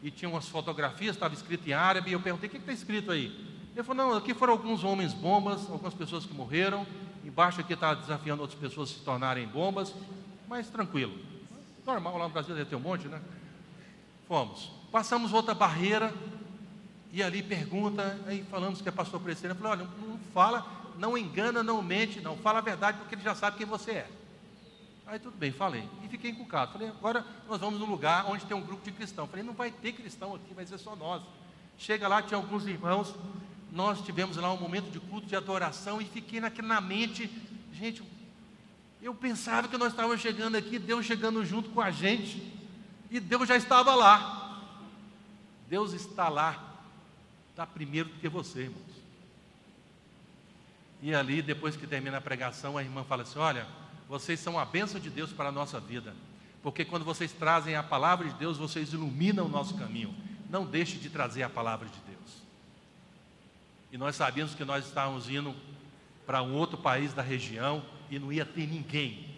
e tinha umas fotografias, estava escrito em árabe, e eu perguntei, o que está escrito aí? Ele falou, não, aqui foram alguns homens bombas, algumas pessoas que morreram, embaixo aqui está desafiando outras pessoas a se tornarem bombas, mas tranquilo. Normal, lá no Brasil deve ter um monte, né? Fomos. Passamos outra barreira, e ali pergunta, aí falamos que é pastor presbiteriano. Eu falei, olha, não fala, não engana, não mente, não, fala a verdade, porque ele já sabe quem você é. Aí tudo bem, falei, e fiquei encucado. Falei, agora nós vamos num lugar onde tem um grupo de cristãos. Falei, não vai ter cristão aqui, vai ser só nós. Chega lá, tinha alguns irmãos, nós tivemos lá um momento de culto, de adoração, e fiquei na mente, gente, eu pensava que nós estávamos chegando aqui, Deus chegando junto com a gente, e Deus já estava lá. Deus está lá, está primeiro do que você, irmãos. E ali, depois que termina a pregação, a irmã fala assim, olha, vocês são a bênção de Deus para a nossa vida, porque quando vocês trazem a palavra de Deus, vocês iluminam o nosso caminho. Não deixe de trazer a palavra de Deus. E nós sabíamos que nós estávamos indo para um outro país da região e não ia ter ninguém.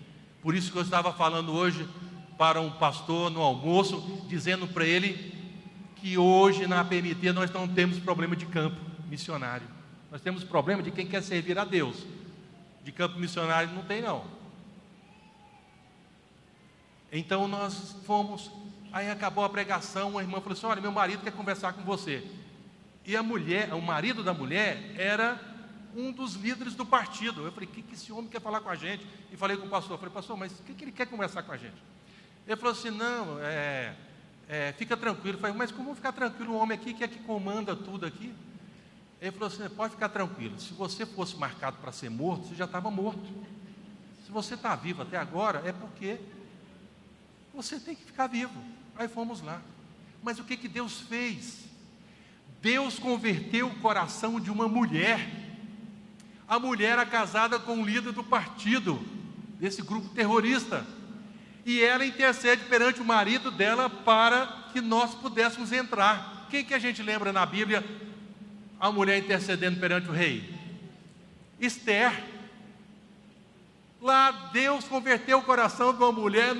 Por isso que eu estava falando hoje para um pastor no almoço, dizendo para ele que hoje na PMT nós não temos problema de campo missionário. Nós temos problema de quem quer servir a Deus. De campo missionário não tem não. Então nós fomos, aí acabou a pregação, uma irmã falou assim, olha, meu marido quer conversar com você. E o marido da mulher era um dos líderes do partido. Eu falei, o que esse homem quer falar com a gente? E falei com o pastor, falei, pastor, mas o que ele quer conversar com a gente? Ele falou assim, não, fica tranquilo. Eu falei, mas como ficar tranquilo um homem aqui que é que comanda tudo aqui? Ele falou assim, pode ficar tranquilo, se você fosse marcado para ser morto, você já estava morto. Se você está vivo até agora, é porque você tem que ficar vivo. Aí fomos lá. Mas o que Deus fez? Deus converteu o coração de uma mulher. A mulher era casada com um líder do partido, desse grupo terrorista. E ela intercede perante o marido dela para que nós pudéssemos entrar. Quem que a gente lembra na Bíblia? A mulher intercedendo perante o rei? Esther. Lá Deus converteu o coração de uma mulher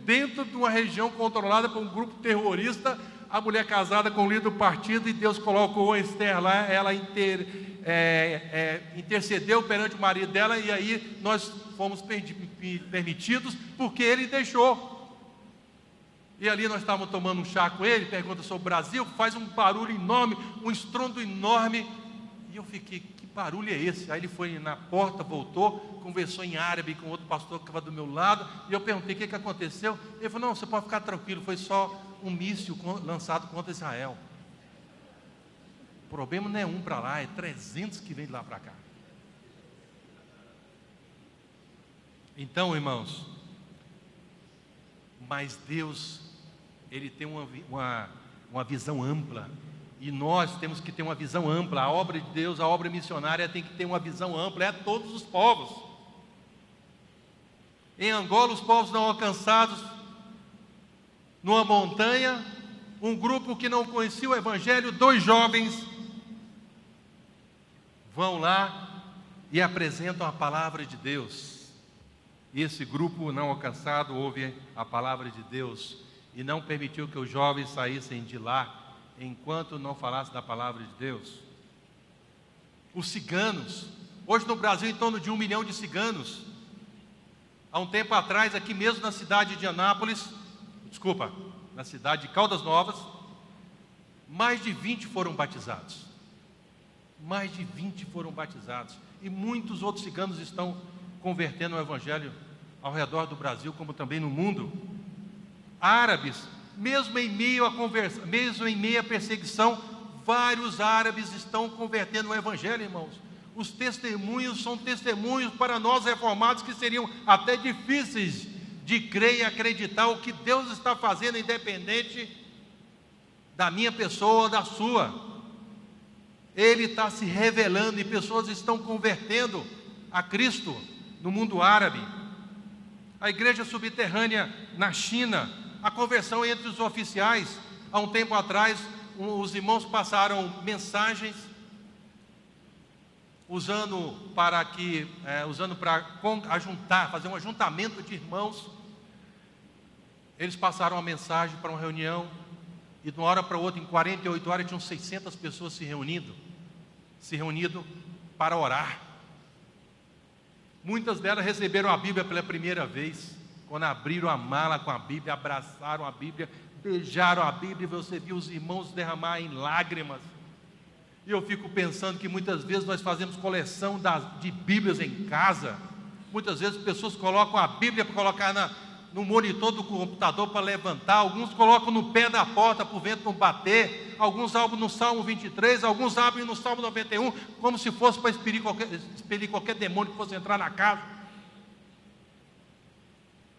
dentro de uma região controlada por um grupo terrorista, a mulher casada com o líder do partido, e Deus colocou a Esther lá, ela intercedeu perante o marido dela, e aí nós fomos permitidos, porque ele deixou. E ali nós estávamos tomando um chá com ele, pergunta sobre o Brasil, faz um barulho enorme, um estrondo enorme, e eu fiquei, que barulho é esse? Aí ele foi na porta, voltou, conversou em árabe com outro pastor que estava do meu lado, e eu perguntei o que aconteceu. Ele falou, não, você pode ficar tranquilo, foi só um míssil lançado contra Israel. O problema não é um para lá, é 300 que vem de lá para cá. Então, irmãos, mas Deus, Ele tem uma visão ampla, e nós temos que ter uma visão ampla. A obra de Deus, a obra missionária tem que ter uma visão ampla, é a todos os povos. Em Angola, os povos não alcançados numa montanha, um grupo que não conhecia o Evangelho, 2 jovens vão lá e apresentam a palavra de Deus. E esse grupo não alcançado ouve a palavra de Deus e não permitiu que os jovens saíssem de lá enquanto não falasse da palavra de Deus. Os ciganos, hoje no Brasil em torno de 1 milhão de ciganos. Há um tempo atrás, aqui mesmo na cidade de na cidade de Caldas Novas, mais de 20 foram batizados. Mais de 20 foram batizados. E muitos outros ciganos estão convertendo o Evangelho ao redor do Brasil, como também no mundo. Árabes, mesmo em meio à perseguição, vários árabes estão convertendo o Evangelho, irmãos. Os testemunhos são testemunhos para nós reformados que seriam até difíceis de crer e acreditar o que Deus está fazendo, independente da minha pessoa ou da sua. Ele está se revelando e pessoas estão convertendo a Cristo no mundo árabe. A igreja subterrânea na China, a conversão entre os oficiais. Há um tempo atrás, os irmãos passaram mensagens usando para ajuntar, fazer um ajuntamento de irmãos. Eles passaram a mensagem para uma reunião e de uma hora para outra, em 48 horas, tinham 600 pessoas se reunindo para orar. Muitas delas receberam a Bíblia pela primeira vez, quando abriram a mala com a Bíblia, abraçaram a Bíblia, beijaram a Bíblia, e você viu os irmãos derramarem lágrimas. E eu fico pensando que muitas vezes nós fazemos coleção de Bíblias em casa. Muitas vezes pessoas colocam a Bíblia para colocar no monitor do computador para levantar. Alguns colocam no pé da porta para o vento não bater. Alguns abrem no Salmo 23, alguns abrem no Salmo 91, como se fosse para expelir qualquer demônio que fosse entrar na casa.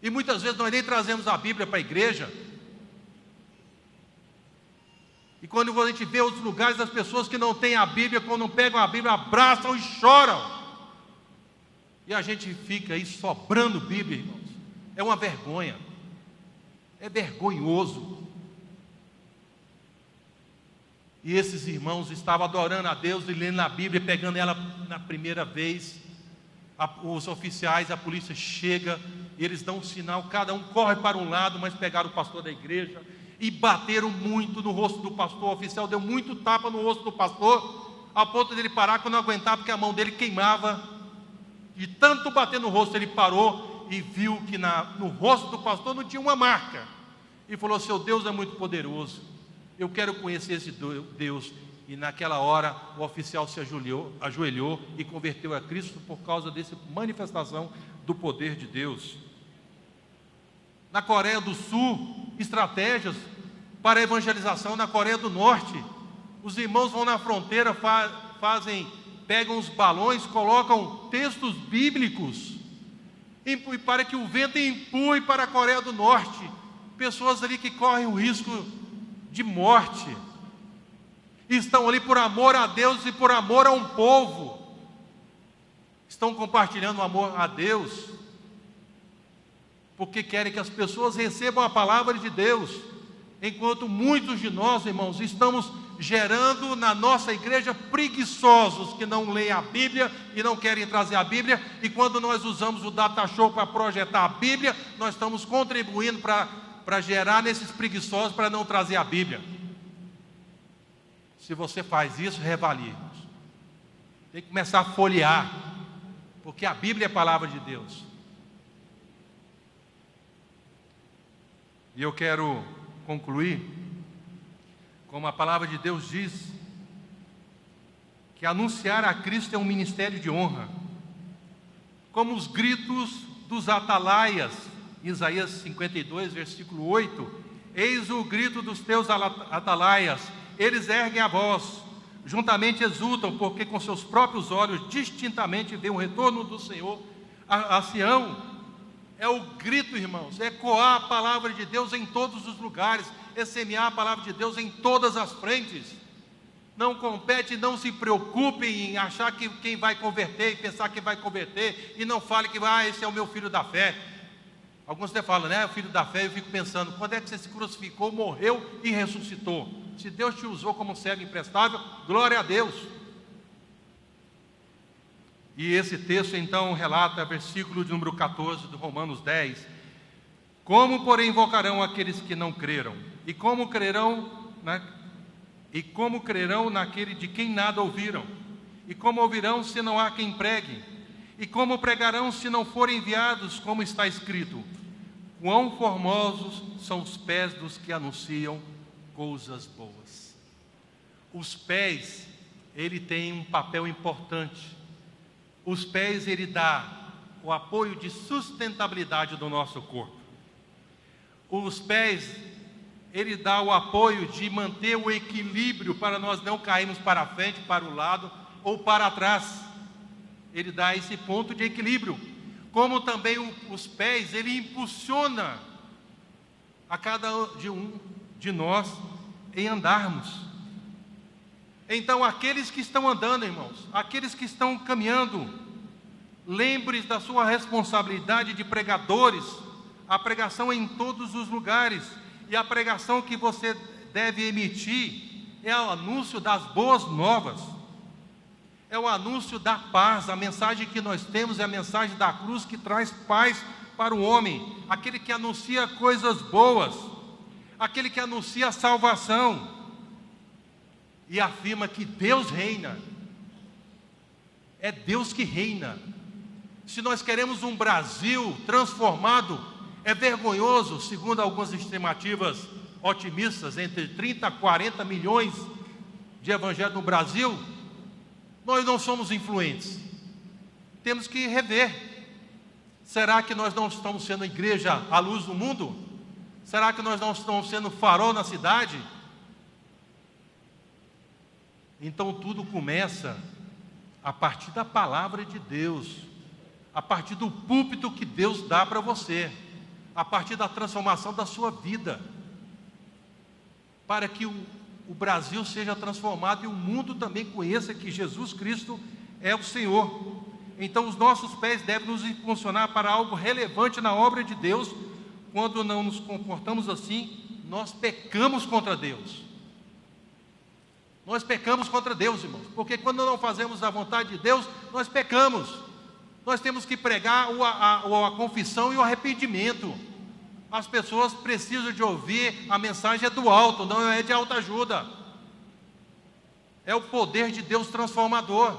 E muitas vezes nós nem trazemos a Bíblia para a igreja. E quando a gente vê outros lugares, as pessoas que não têm a Bíblia, quando não pegam a Bíblia, abraçam e choram. E a gente fica aí sobrando Bíblia, irmãos. É uma vergonha. É vergonhoso. E esses irmãos estavam adorando a Deus e lendo a Bíblia, pegando ela na primeira vez. Os oficiais, a polícia chega, eles dão um sinal, cada um corre para um lado, mas pegaram o pastor da igreja e bateram muito no rosto do pastor. O oficial deu muito tapa no rosto do pastor, a ponto dele parar quando não aguentava, porque a mão dele queimava. De tanto bater no rosto, ele parou e viu que no rosto do pastor não tinha uma marca. E falou: seu Deus é muito poderoso, eu quero conhecer esse Deus. E naquela hora o oficial se ajoelhou e converteu a Cristo por causa dessa manifestação do poder de Deus. Na Coreia do Sul, estratégias para a evangelização. Na Coreia do Norte, os irmãos vão na fronteira, pegam os balões, colocam textos bíblicos e para que o vento empurre para a Coreia do Norte pessoas ali que correm o risco de morte. Estão ali por amor a Deus e por amor a um povo. Estão compartilhando o amor a Deus, porque querem que as pessoas recebam a palavra de Deus, enquanto muitos de nós, irmãos, estamos gerando na nossa igreja preguiçosos que não leem a Bíblia e não querem trazer a Bíblia. E quando nós usamos o data show para projetar a Bíblia, nós estamos contribuindo para gerar nesses preguiçosos para não trazer a Bíblia. Se você faz isso, reavalie, irmãos. Tem que começar a folhear, porque a Bíblia é a palavra de Deus. E eu quero concluir, como a palavra de Deus diz, que anunciar a Cristo é um ministério de honra, como os gritos dos atalaias. Isaías 52, versículo 8: eis o grito dos teus atalaias, eles erguem a voz, juntamente exultam, porque com seus próprios olhos distintamente veem o retorno do Senhor a Sião. É o grito, irmãos, é ecoar a palavra de Deus em todos os lugares, é semear a palavra de Deus em todas as frentes. Não compete, não se preocupe em achar que quem vai converter e pensar que vai converter, e não fale que esse é o meu filho da fé. Alguns até falam, né? O filho da fé. Eu fico pensando, quando é que você se crucificou, morreu e ressuscitou? Se Deus te usou como servo imprestável, glória a Deus. E esse texto então relata, versículo de número 14 do Romanos 10. Como, porém, invocarão aqueles que não creram? E como crerão naquele de quem nada ouviram? E como ouvirão se não há quem pregue? E como pregarão se não forem enviados, como está escrito? Quão formosos são os pés dos que anunciam coisas boas. Os pés, ele tem um papel importante. Os pés, ele dá o apoio de sustentabilidade do nosso corpo. Os pés, ele dá o apoio de manter o equilíbrio para nós não cairmos para a frente, para o lado ou para trás. Ele dá esse ponto de equilíbrio. Como também os pés, ele impulsiona a cada um de nós em andarmos. Então, aqueles que estão andando, irmãos, aqueles que estão caminhando, lembre-se da sua responsabilidade de pregadores, a pregação em todos os lugares, e a pregação que você deve emitir é o anúncio das boas novas, é o anúncio da paz. A mensagem que nós temos é a mensagem da cruz que traz paz para o homem, aquele que anuncia coisas boas, aquele que anuncia a salvação, e afirma que Deus reina. É Deus que reina. Se nós queremos um Brasil transformado, é vergonhoso, segundo algumas estimativas otimistas, entre 30 a 40 milhões de evangélicos no Brasil, nós não somos influentes. Temos que rever. Será que nós não estamos sendo igreja à luz do mundo? Será que nós não estamos sendo farol na cidade? Então tudo começa a partir da palavra de Deus, a partir do púlpito que Deus dá para você, a partir da transformação da sua vida, para que o Brasil seja transformado e o mundo também conheça que Jesus Cristo é o Senhor. Então os nossos pés devem nos impulsionar para algo relevante na obra de Deus. Quando não nos comportamos assim, nós pecamos contra Deus. Nós pecamos contra Deus, irmãos, porque quando não fazemos a vontade de Deus, nós pecamos. Nós temos que pregar a confissão e o arrependimento. As pessoas precisam de ouvir a mensagem do alto, não é de autoajuda. É o poder de Deus transformador.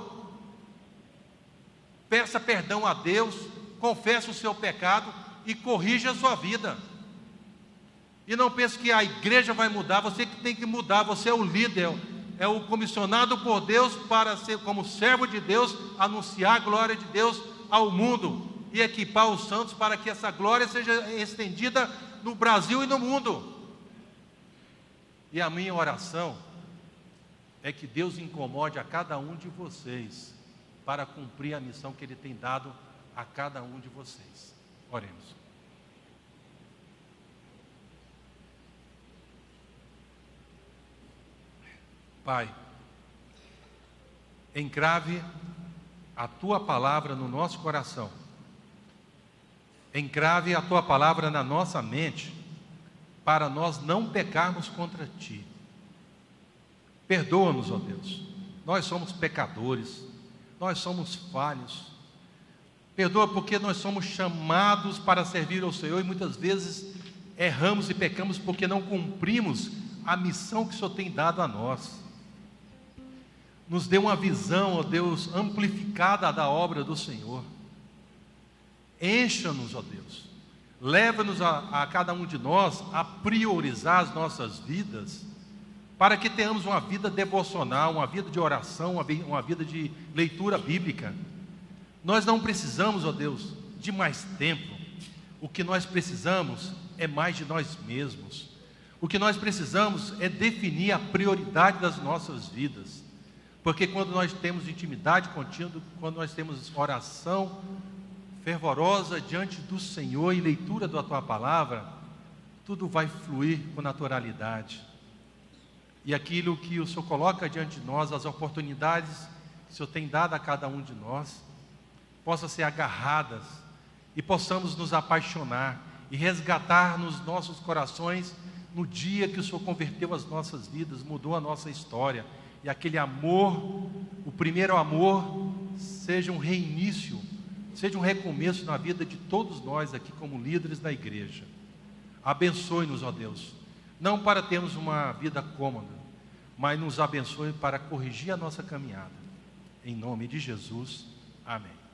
Peça perdão a Deus, confesse o seu pecado e corrija a sua vida. E não pense que a igreja vai mudar, você que tem que mudar, você é o líder, é o comissionado por Deus para ser, como servo de Deus, anunciar a glória de Deus ao mundo e equipar os santos para que essa glória seja estendida no Brasil e no mundo. E a minha oração é que Deus incomode a cada um de vocês para cumprir a missão que Ele tem dado a cada um de vocês. Oremos. Pai, encrave a Tua palavra no nosso coração, encrave a Tua palavra na nossa mente, para nós não pecarmos contra Ti. Perdoa-nos, ó Deus, nós somos pecadores, nós somos falhos. Perdoa porque nós somos chamados para servir ao Senhor e muitas vezes erramos e pecamos porque não cumprimos a missão que o Senhor tem dado a nós. Nos dê uma visão, ó Deus, amplificada da obra do Senhor. Encha-nos, ó Deus. Leva-nos a cada um de nós a priorizar as nossas vidas, para que tenhamos uma vida devocional, uma vida de oração, uma vida de leitura bíblica. Nós não precisamos, ó Deus, de mais tempo. O que nós precisamos é mais de nós mesmos. O que nós precisamos é definir a prioridade das nossas vidas. Porque quando nós temos intimidade contínua, quando nós temos oração fervorosa diante do Senhor e leitura da Tua palavra, tudo vai fluir com naturalidade. E aquilo que o Senhor coloca diante de nós, as oportunidades que o Senhor tem dado a cada um de nós, possam ser agarradas e possamos nos apaixonar e resgatar nos nossos corações no dia que o Senhor converteu as nossas vidas, mudou a nossa história, e aquele amor, o primeiro amor, seja um reinício, seja um recomeço na vida de todos nós aqui como líderes da igreja. Abençoe-nos, ó Deus, não para termos uma vida cômoda, mas nos abençoe para corrigir a nossa caminhada. Em nome de Jesus, amém.